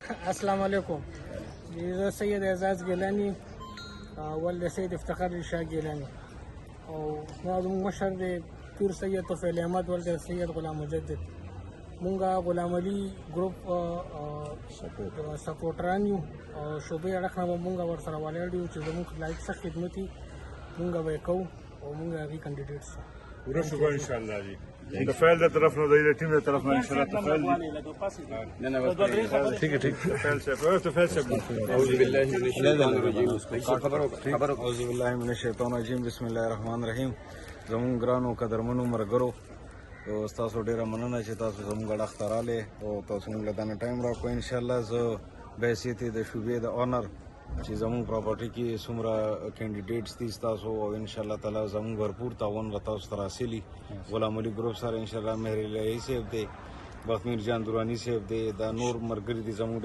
अस्सलाम वालेकुम जी सैयद एजाज गिलानी ولد سید افتخار شاه ګیلانی او زموږ مشر دی پیر سید طفیل احمد ولد سید غلام مجدد مونږه غلام علي ګروپ سپورټران یو او شوبې اړخ نه مونږه ورسره ولاړ یو چې زموږ لایق څه خدمتي مونږه به کوو او مونږه هغې کانډیډیټ سو پوره شوبه انشاءالله جی د فعل د طرف نه د ټیم د طرف نه انشاءالله تفعیل ٹھیک ہے فعل سے اعوذ باللہ من الشیطان الرجیم اعوذ باللہ من الشیطان الرجیم بسم الله الرحمن الرحیم زمون ګرانو قدرمنو مرګرو او تاسو ډیره مننه چې تاسو زموږ اړخ ته راغلې او تاسو موږ له دانه ټایم راکړو ان شاء الله زه به سیته د شوبې د اونر چې زموږ پراپرټي کې څومره کینډیډیټس دي تاسو او ان شاء الله تعالی زموږ भरपूर تعاون را تاسو سره حاصلي غلام علي ګروپ سره ان شاء الله مهر الهي صاحب دی بخمیر جان دورانی صاحب دی دا نور مرګري دي زموږ